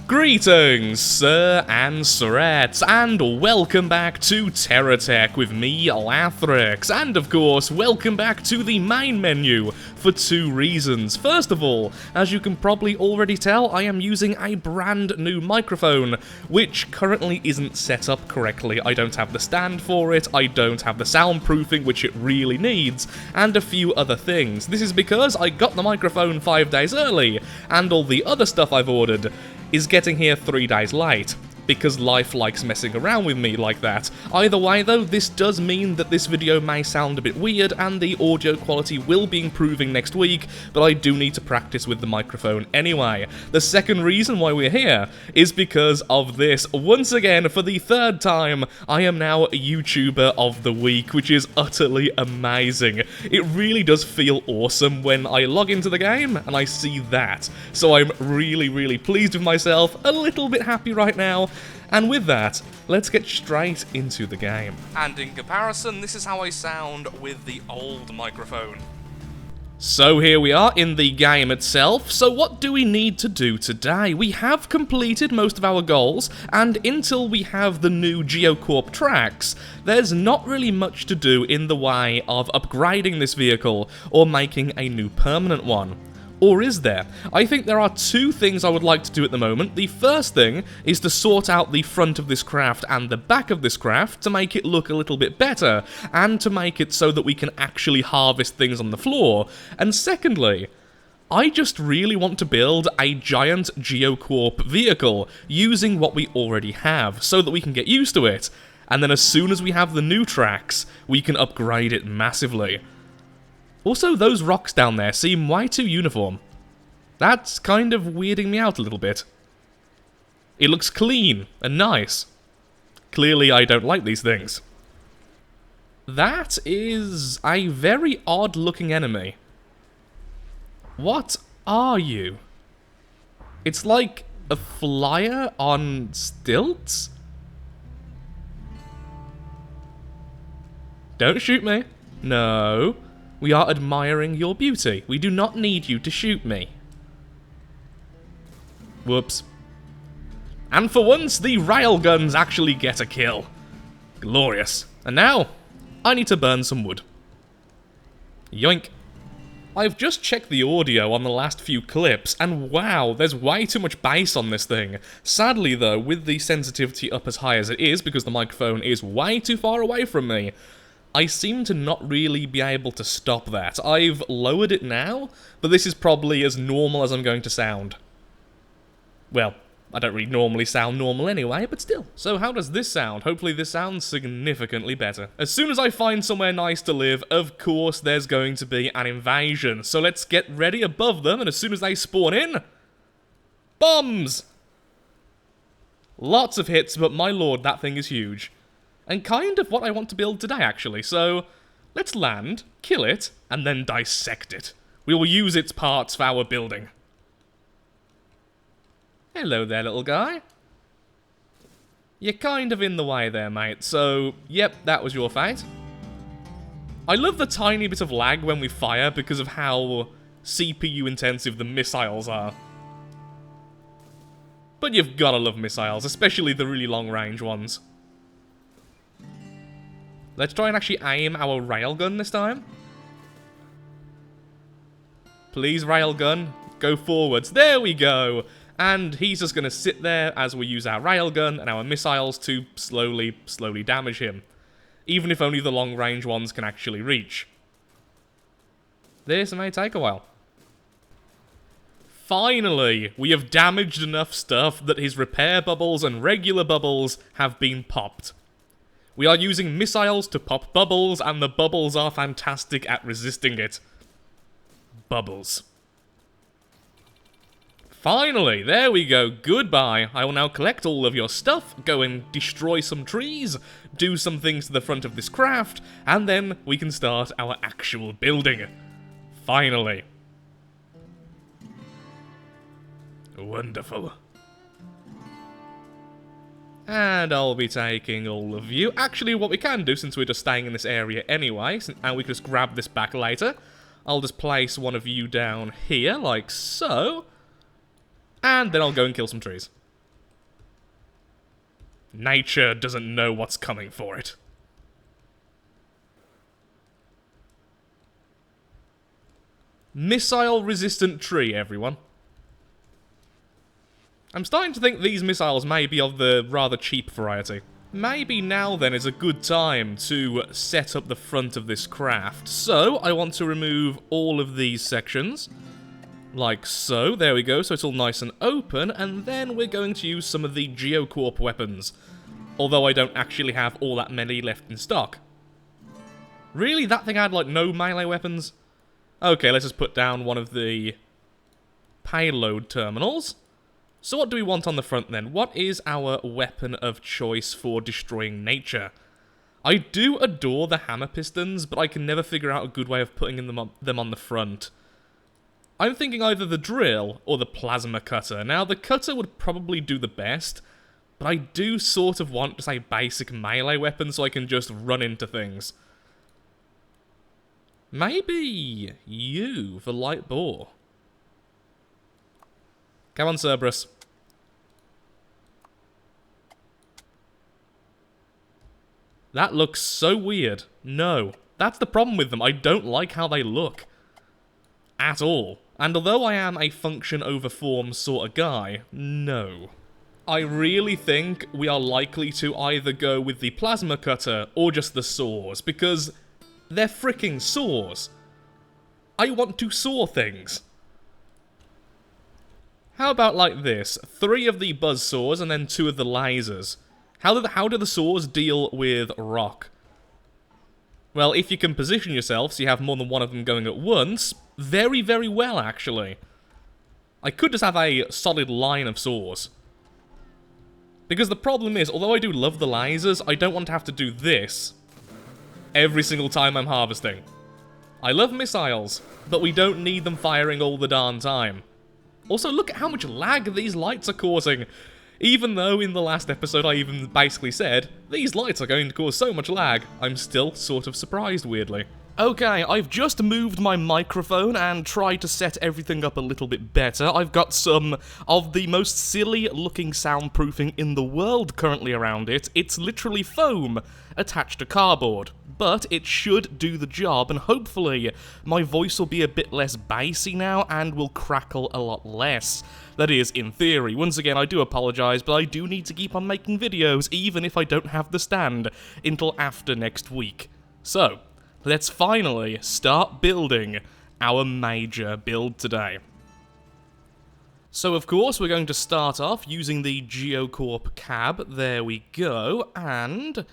Greetings, sir and sirettes, and welcome back to Terratech with me, Lathrix, and of course, welcome back to the main menu for two reasons. First of all, as you can probably already tell, I am using a brand new microphone, which currently isn't set up correctly. I don't have the stand for it, I don't have the soundproofing which it really needs, and a few other things. This is because I got the microphone 5 days early, and all the other stuff I've ordered is getting here 3 days late, because life likes messing around with me like that. Either way though, this does mean that this video may sound a bit weird and the audio quality will be improving next week, but I do need to practice with the microphone anyway. The second reason why we're here is because of this. Once again, for the third time, I am now YouTuber of the week, which is utterly amazing. It really does feel awesome when I log into the game and I see that. So I'm really pleased with myself, a little bit happy right now. And with that, let's get straight into the game. And in comparison, this is how I sound with the old microphone. So here we are in the game itself. So what do we need to do today? We have completed most of our goals, and until we have the new Geocorp tracks, there's not really much to do in the way of upgrading this vehicle or making a new permanent one. Or is there? I think there are two things I would like to do at the moment. The first thing is to sort out the front of this craft and the back of this craft to make it look a little bit better, and to make it so that we can actually harvest things on the floor. And secondly, I just really want to build a giant Geocorp vehicle using what we already have, so that we can get used to it. And then as soon as we have the new tracks, we can upgrade it massively. Also, those rocks down there seem way too uniform. That's kind of weirding me out a little bit. It looks clean and nice. Clearly, I don't like these things. That is a very odd-looking enemy. What are you? It's like a flyer on stilts? Don't shoot me. No. We are admiring your beauty. We do not need you to shoot me. Whoops. And for once, the railguns actually get a kill. Glorious. And now, I need to burn some wood. Yoink. I've just checked the audio on the last few clips, and wow, there's way too much bass on this thing. Sadly though, with the sensitivity up as high as it is, because the microphone is way too far away from me, I seem to not really be able to stop that. I've lowered it now, but this is probably as normal as I'm going to sound. Well, I don't really normally sound normal anyway, but still. So how does this sound? Hopefully this sounds significantly better. As soon as I find somewhere nice to live, of course there's going to be an invasion. So let's get ready above them, and as soon as they spawn in, bombs! Lots of hits, but my lord, that thing is huge. And kind of what I want to build today, actually. So, let's land, kill it, and then dissect it. We will use its parts for our building. Hello there, little guy. You're kind of in the way there, mate. So, yep, that was your fate. I love the tiny bit of lag when we fire because of how CPU intensive the missiles are. But you've gotta love missiles, especially the really long range ones. Let's try and actually aim our railgun this time. Please, railgun, go forwards. There we go! And he's just going to sit there as we use our railgun and our missiles to slowly damage him. Even if only the long-range ones can actually reach. This may take a while. Finally, we have damaged enough stuff that his repair bubbles and regular bubbles have been popped. We are using missiles to pop bubbles, and the bubbles are fantastic at resisting it. Bubbles. Finally, there we go, goodbye. I will now collect all of your stuff, go and destroy some trees, do some things to the front of this craft, and then we can start our actual building. Finally. Wonderful. And I'll be taking all of you. Actually, what we can do, since we're just staying in this area anyway, and we can just grab this back later, I'll just place one of you down here, like so. And then I'll go and kill some trees. Nature doesn't know what's coming for it. Missile-resistant tree, everyone. I'm starting to think these missiles may be of the rather cheap variety. Maybe now then is a good time to set up the front of this craft. So, I want to remove all of these sections. Like so, there we go, so it's all nice and open, and then we're going to use some of the Geocorp weapons. Although I don't actually have all that many left in stock. Really? That thing had, like, no melee weapons? Okay, let's just put down one of the payload terminals. So what do we want on the front then? What is our weapon of choice for destroying nature? I do adore the hammer pistons, but I can never figure out a good way of putting them on the front. I'm thinking either the drill or the plasma cutter. Now, the cutter would probably do the best, but I do sort of want just a basic melee weapon so I can just run into things. Maybe you, the light boar. Come on, Cerberus. That looks so weird. No. That's the problem with them. I don't like how they look. At all. And although I am a function over form sort of guy, no. I really think we are likely to either go with the plasma cutter or just the saws, because they're fricking saws. I want to saw things. How about like this? 3 of the buzz saws and then 2 of the lasers. How do the saws deal with rock? Well, if you can position yourself so you have more than one of them going at once, very, very well, actually. I could just have a solid line of saws. Because the problem is, although I do love the lasers, I don't want to have to do this every single time I'm harvesting. I love missiles, but we don't need them firing all the darn time. Also, look at how much lag these lights are causing. Even though in the last episode I even basically said, these lights are going to cause so much lag, I'm still sort of surprised, weirdly. Okay, I've just moved my microphone and tried to set everything up a little bit better. I've got some of the most silly-looking soundproofing in the world currently around it. It's literally foam attached to cardboard. But it should do the job, and hopefully my voice will be a bit less bassy now and will crackle a lot less. That is, in theory. Once again, I do apologise, but I do need to keep on making videos, even if I don't have the stand, until after next week. So, let's finally start building our major build today. So, of course, we're going to start off using the Geocorp cab. There we go, and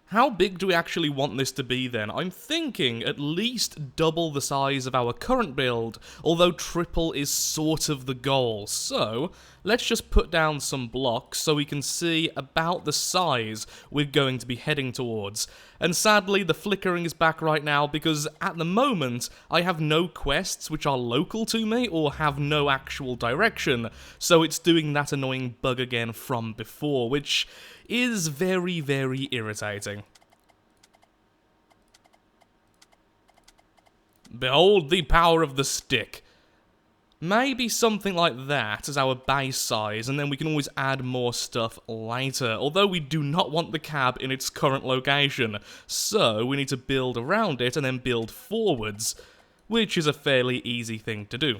how big do we actually want this to be then? I'm thinking at least double the size of our current build, although triple is sort of the goal. So, let's just put down some blocks so we can see about the size we're going to be heading towards. And sadly, the flickering is back right now because at the moment, I have no quests which are local to me or have no actual direction, so it's doing that annoying bug again from before, which is very, very irritating. Behold the power of the stick. Maybe something like that as our base size, and then we can always add more stuff later, although we do not want the cab in its current location, so we need to build around it and then build forwards, which is a fairly easy thing to do.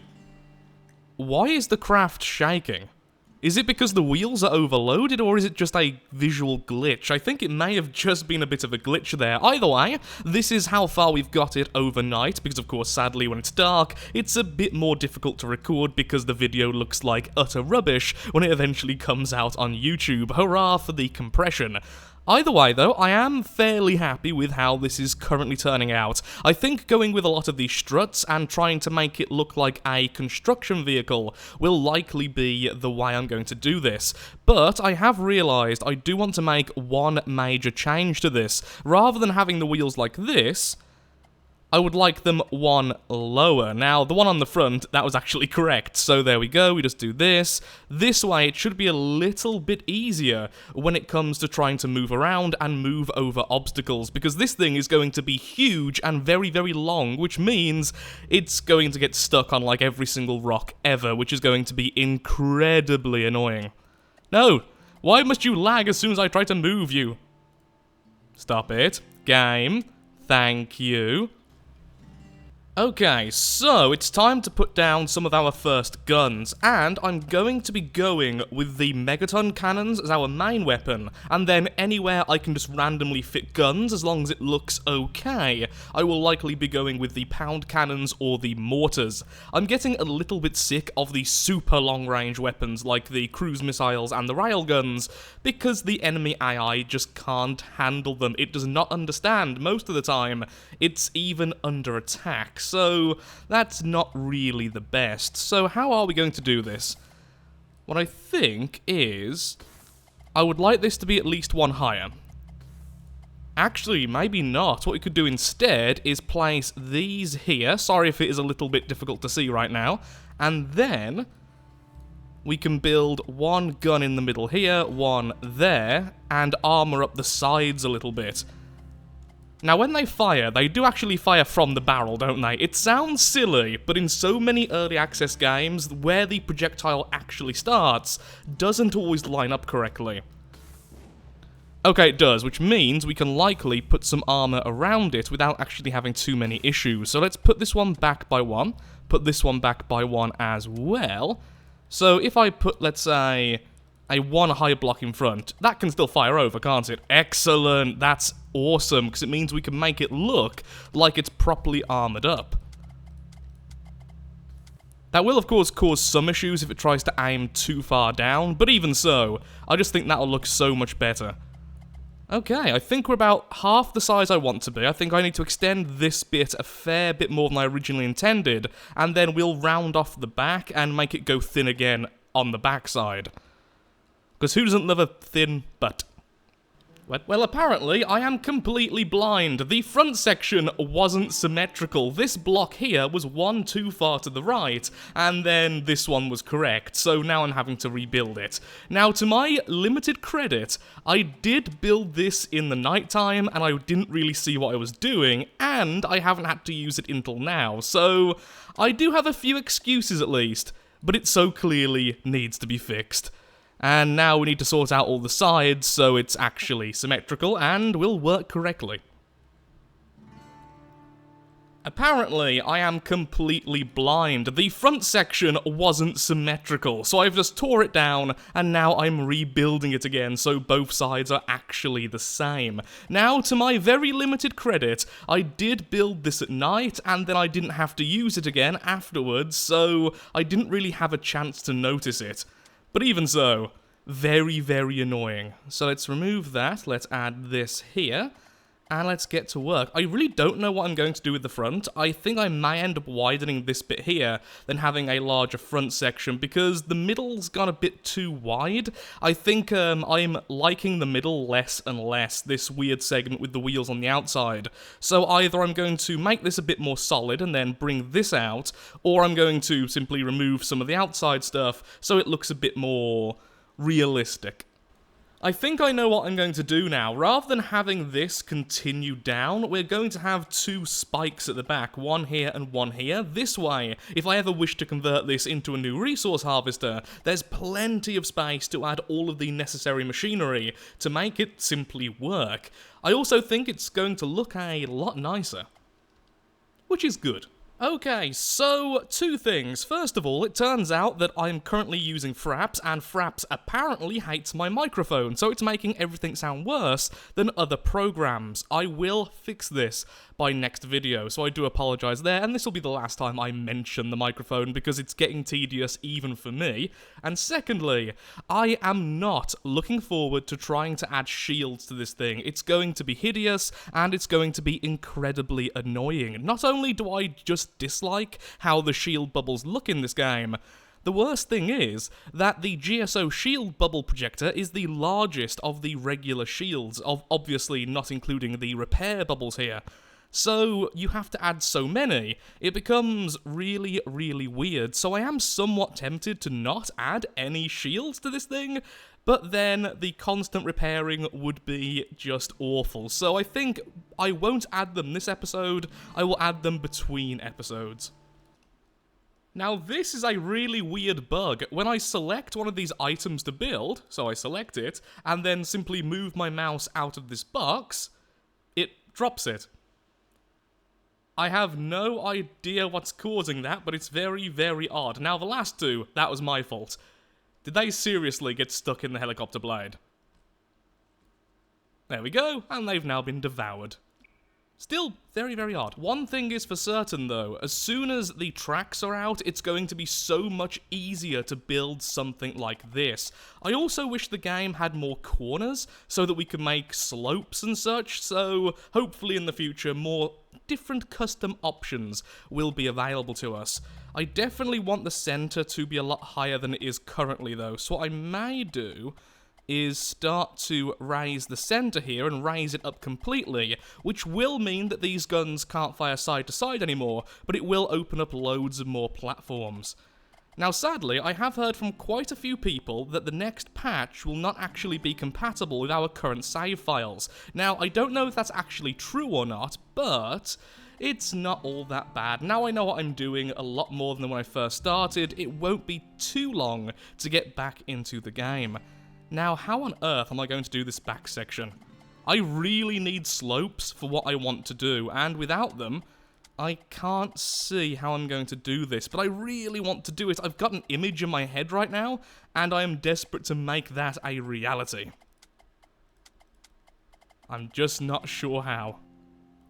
Why is the craft shaking? Is it because the wheels are overloaded, or is it just a visual glitch? I think it may have just been a bit of a glitch there. Either way, this is how far we've got it overnight, because of course, sadly, when it's dark, it's a bit more difficult to record because the video looks like utter rubbish when it eventually comes out on YouTube. Hurrah for the compression. Either way, though, I am fairly happy with how this is currently turning out. I think going with a lot of these struts and trying to make it look like a construction vehicle will likely be the way I'm going to do this. But I have realised I do want to make one major change to this. Rather than having the wheels like this, I would like them one lower. Now, the one on the front, that was actually correct. So there we go, we just do this. This way, it should be a little bit easier when it comes to trying to move around and move over obstacles, because this thing is going to be huge and very, very long, which means it's going to get stuck on like every single rock ever, which is going to be incredibly annoying. No! Why must you lag as soon as I try to move you? Stop it. Game. Thank you. Okay, so it's time to put down some of our first guns, and I'm going to be going with the Megaton cannons as our main weapon, and then anywhere I can just randomly fit guns as long as it looks okay, I will likely be going with the pound cannons or the mortars. I'm getting a little bit sick of the super long-range weapons like the cruise missiles and the railguns, because the enemy AI just can't handle them. It does not understand most of the time. It's even under attack. So that's not really the best. So how are we going to do this? What I think is, I would like this to be at least one higher. Actually, maybe not. What we could do instead is place these here. Sorry if it is a little bit difficult to see right now. And then we can build one gun in the middle here, one there, and armor up the sides a little bit. Now, when they fire, they do actually fire from the barrel, don't they? It sounds silly, but in so many early access games, where the projectile actually starts doesn't always line up correctly. Okay, it does, which means we can likely put some armor around it without actually having too many issues. So let's put this one back by one, put this one back by one as well. So if I put, let's say, a one high block in front, that can still fire over, can't it? Excellent, that's awesome, because it means we can make it look like it's properly armored up. That will, of course, cause some issues if it tries to aim too far down, but even so, I just think that'll look so much better. Okay, I think we're about half the size I want to be. I think I need to extend this bit a fair bit more than I originally intended, and then we'll round off the back and make it go thin again on the backside. Because who doesn't love a thin butt? Well, apparently, I am completely blind. The front section wasn't symmetrical. This block here was one too far to the right, and then this one was correct, so now I'm having to rebuild it. Now, to my limited credit, I did build this in the nighttime, and I didn't really see what I was doing, and I haven't had to use it until now, so I do have a few excuses at least, but it so clearly needs to be fixed. And now we need to sort out all the sides so it's actually symmetrical and will work correctly. Apparently, I am completely blind. The front section wasn't symmetrical, so I've just tore it down, and now I'm rebuilding it again so both sides are actually the same. Now, to my very limited credit, I did build this at night, and then I didn't have to use it again afterwards, so I didn't really have a chance to notice it. But even so, very, very annoying. So let's remove that, let's add this here, and let's get to work. I really don't know what I'm going to do with the front. I think I may end up widening this bit here than having a larger front section, because the middle's gone a bit too wide. I think I'm liking the middle less and less, this weird segment with the wheels on the outside. So either I'm going to make this a bit more solid and then bring this out, or I'm going to simply remove some of the outside stuff so it looks a bit more realistic. I think I know what I'm going to do now. Rather than having this continue down, we're going to have two spikes at the back, one here and one here. This way, if I ever wish to convert this into a new resource harvester, there's plenty of space to add all of the necessary machinery to make it simply work. I also think it's going to look a lot nicer, which is good. Okay, so two things. First of all, it turns out that I'm currently using Fraps, and Fraps apparently hates my microphone, so it's making everything sound worse than other programs. I will fix this by next video, so I do apologize there, and this will be the last time I mention the microphone because it's getting tedious even for me. And secondly, I am not looking forward to trying to add shields to this thing. It's going to be hideous, and it's going to be incredibly annoying. Not only do I just dislike how the shield bubbles look in this game, the worst thing is that the GSO shield bubble projector is the largest of the regular shields, obviously not including the repair bubbles here. So you have to add so many, it becomes really, really weird. So I am somewhat tempted to not add any shields to this thing, but then the constant repairing would be just awful. So I think I won't add them this episode, I will add them between episodes. Now this is a really weird bug. When I select one of these items to build, so I select it, and then simply move my mouse out of this box, it drops it. I have no idea what's causing that, but it's very, very odd. Now the last two, that was my fault. Did they seriously get stuck in the helicopter blade? There we go, and they've now been devoured. Still very, very odd. One thing is for certain though, as soon as the tracks are out, it's going to be so much easier to build something like this. I also wish the game had more corners, so that we could make slopes and such, so hopefully in the future more different custom options will be available to us. I definitely want the center to be a lot higher than it is currently though, so what I may do is start to raise the center here and raise it up completely, which will mean that these guns can't fire side to side anymore, but it will open up loads of more platforms. Now sadly, I have heard from quite a few people that the next patch will not actually be compatible with our current save files. Now, I don't know if that's actually true or not, but it's not all that bad. Now I know what I'm doing a lot more than when I first started. It won't be too long to get back into the game. Now, how on earth am I going to do this back section? I really need slopes for what I want to do, and without them, I can't see how I'm going to do this, but I really want to do it. I've got an image in my head right now, and I am desperate to make that a reality. I'm just not sure how.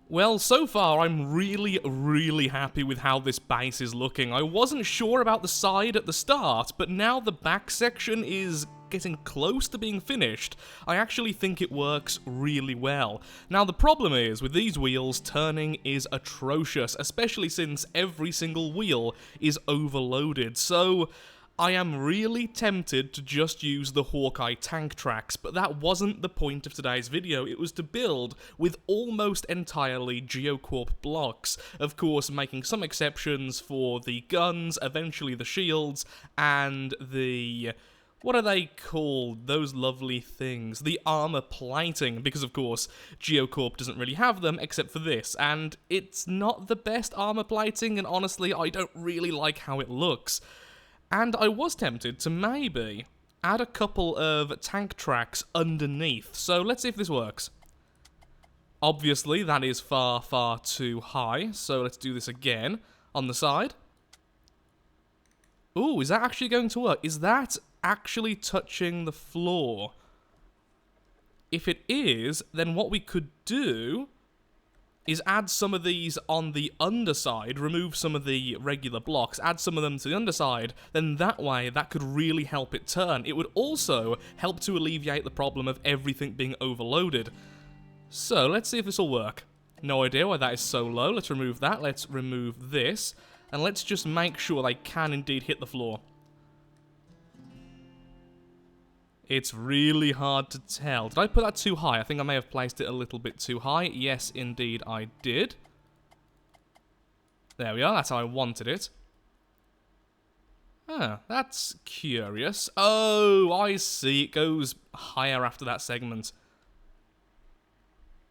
Well, so far I'm really, really happy with how this base is looking. I wasn't sure about the side at the start, but now the back section is getting close to being finished, I actually think it works really well. Now the problem is, with these wheels, turning is atrocious, especially since every single wheel is overloaded, so I am really tempted to just use the Hawkeye tank tracks, but that wasn't the point of today's video. It was to build with almost entirely Geocorp blocks, of course making some exceptions for the guns, eventually the shields, and the... what are they called? Those lovely things. The armor plating, because of course, Geocorp doesn't really have them except for this, and it's not the best armor plating, and honestly, I don't really like how it looks. And I was tempted to maybe add a couple of tank tracks underneath, so let's see if this works. Obviously, that is far, far too high, so let's do this again on the side. Ooh, is that actually going to work? Is that actually touching the floor? If it is, then what we could do is add some of these on the underside, remove some of the regular blocks, add some of them to the underside, then that way that could really help it turn. It would also help to alleviate the problem of everything being overloaded. So, let's see if this will work. No idea why that is so low. Let's remove that, let's remove this, and let's just make sure they can indeed hit the floor. It's really hard to tell. Did I put that too high? I think I may have placed it a little bit too high. Yes, indeed I did. There we are, that's how I wanted it. Huh, that's curious. Oh, I see, it goes higher after that segment.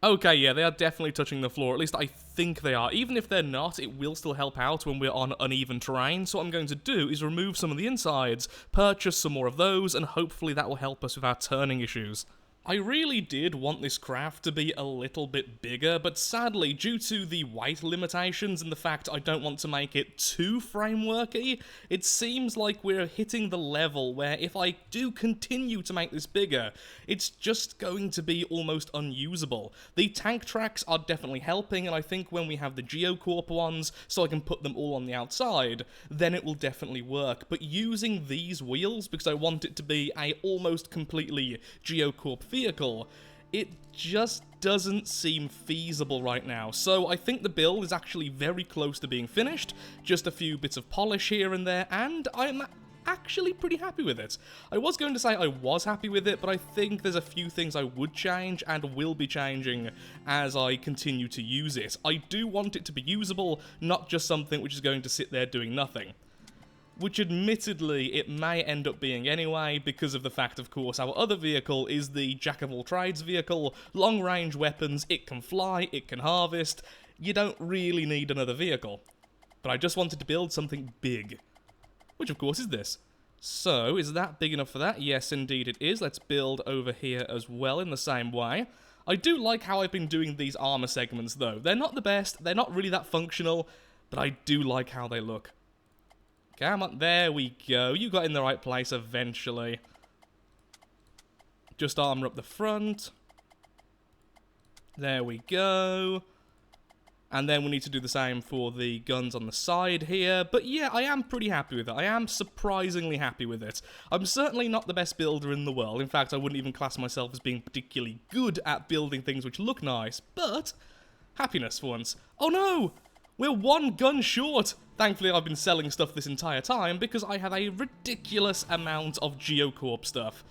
Okay, yeah, they are definitely touching the floor, at least I think they are. Even if they're not, it will still help out when we're on uneven terrain, so what I'm going to do is remove some of the insides, purchase some more of those, and hopefully that will help us with our turning issues. I really did want this craft to be a little bit bigger, but sadly, due to the weight limitations and the fact I don't want to make it too frameworky, it seems like we're hitting the level where if I do continue to make this bigger, it's just going to be almost unusable. The tank tracks are definitely helping, and I think when we have the Geocorp ones, so I can put them all on the outside, then it will definitely work. But using these wheels, because I want it to be a almost completely Geocorp vehicle, it just doesn't seem feasible right now. So I think the build is actually very close to being finished, just a few bits of polish here and there, and I'm actually pretty happy with it. I was going to say I was happy with it, but I think there's a few things I would change and will be changing as I continue to use it. I do want it to be usable, not just something which is going to sit there doing nothing. Which admittedly it may end up being anyway, because of the fact, of course, our other vehicle is the jack-of-all-trades vehicle, long-range weapons, it can fly, it can harvest, you don't really need another vehicle. But I just wanted to build something big. which of course is this. So, is that big enough for that? Yes, indeed it is. Let's build over here as well in the same way. I do like how I've been doing these armor segments, though. They're not the best, they're not really that functional, but I do like how they look. Come on, there we go. You got in the right place eventually. Just armor up the front. There we go. And then we need to do the same for the guns on the side here. But yeah, I am pretty happy with it. I am surprisingly happy with it. I'm certainly not the best builder in the world. In fact, I wouldn't even class myself as being particularly good at building things which look nice. But, happiness for once. Oh no! We're one gun short! Thankfully, I've been selling stuff this entire time because I have a ridiculous amount of Geocorp stuff.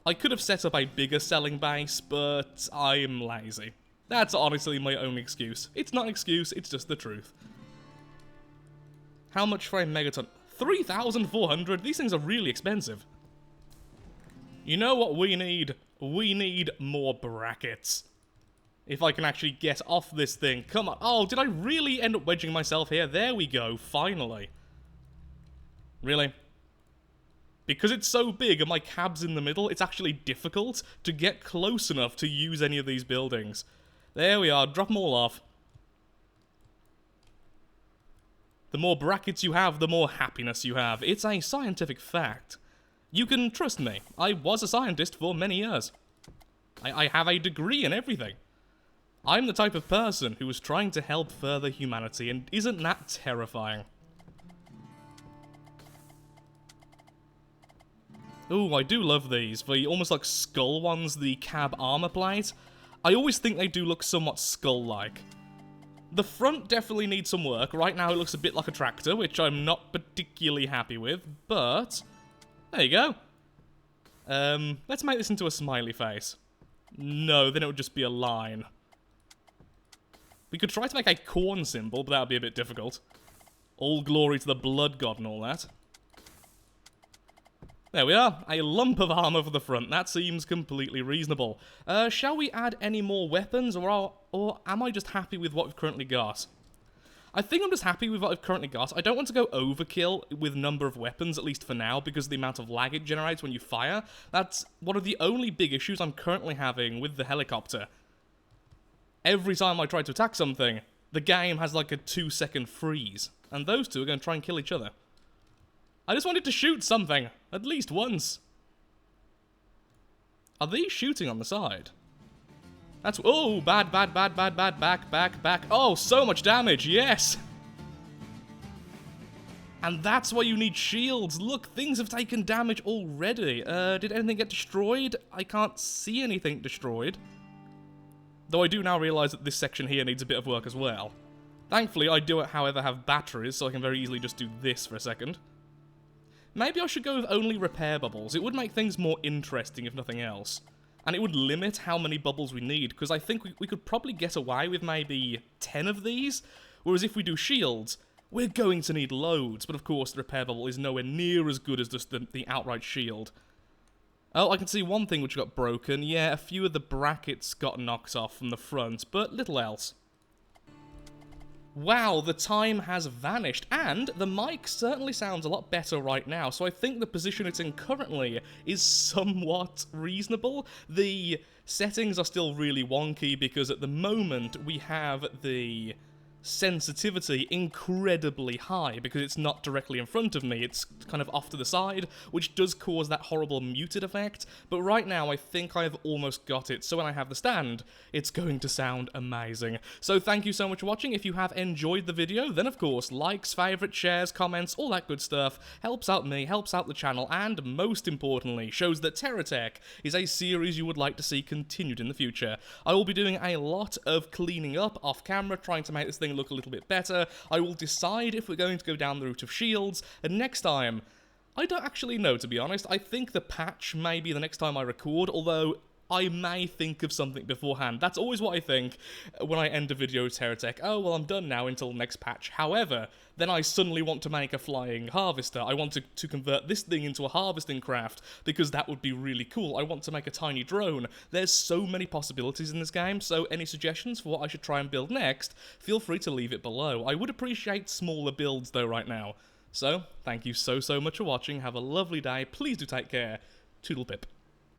I could have set up a bigger selling base, but I'm lazy. That's honestly my only excuse. It's not an excuse, it's just the truth. How much for a Megaton? 3,400? These things are really expensive. You know what we need? We need more brackets. If I can actually get off this thing. Come on. Oh, did I really end up wedging myself here? There we go, finally. Really? Because it's so big and my cab's in the middle, it's actually difficult to get close enough to use any of these buildings. There we are, drop them all off. The more brackets you have, the more happiness you have. It's a scientific fact. You can trust me, I was a scientist for many years. I have a degree in everything. I'm the type of person who is trying to help further humanity, and isn't that terrifying? Ooh, I do love these. The almost like skull ones, the cab armor plate. I always think they do look somewhat skull-like. The front definitely needs some work. Right now it looks a bit like a tractor, which I'm not particularly happy with, but there you go. Let's make this into a smiley face. No, then it would just be a line. We could try to make a corn symbol, but that would be a bit difficult. All glory to the blood god and all that. There we are, a lump of armor for the front. That seems completely reasonable. Shall we add any more weapons, or am I just happy with what we've currently got? I think I'm just happy with what I've currently got. I don't want to go overkill with number of weapons, at least for now, because of the amount of lag it generates when you fire. That's one of the only big issues I'm currently having with the helicopter. Every time I try to attack something, the game has like a 2-second freeze, and those two are going to try and kill each other. I just wanted to shoot something, at least once. Are these shooting on the side? That's, oh, bad, back. Oh, so much damage, yes! And that's why you need shields. Look, things have taken damage already. Did anything get destroyed? I can't see anything destroyed. Though I do now realise that this section here needs a bit of work as well. Thankfully, I do, however, have batteries, so I can very easily just do this for a second. Maybe I should go with only repair bubbles. It would make things more interesting, if nothing else. And it would limit how many bubbles we need, because I think we could probably get away with maybe 10 of these, whereas if we do shields, we're going to need loads. But of course, the repair bubble is nowhere near as good as just the outright shield. Oh, I can see one thing which got broken. Yeah, a few of the brackets got knocked off from the front, but little else. Wow, the time has vanished, and the mic certainly sounds a lot better right now, so I think the position it's in currently is somewhat reasonable. The settings are still really wonky because at the moment we have the sensitivity incredibly high because it's not directly in front of me, it's kind of off to the side, which does cause that horrible muted effect, but right now I think I've almost got it, so when I have the stand, it's going to sound amazing. So thank you so much for watching. If you have enjoyed the video, then of course, likes, favourites, shares, comments, all that good stuff helps out me, helps out the channel, and most importantly, shows that Terratech is a series you would like to see continued in the future. I will be doing a lot of cleaning up off camera, trying to make this thing look a little bit better. I will decide if we're going to go down the route of shields, and next time, I don't actually know, to be honest. I think the patch may be the next time I record, although I may think of something beforehand. That's always what I think when I end a video with Terratech. Oh, well, I'm done now until next patch. However, then I suddenly want to make a flying harvester. I want to convert this thing into a harvesting craft, because that would be really cool. I want to make a tiny drone. There's so many possibilities in this game, so any suggestions for what I should try and build next, feel free to leave it below. I would appreciate smaller builds, though, right now. So, thank you so much for watching, have a lovely day, please do take care, toodle pip.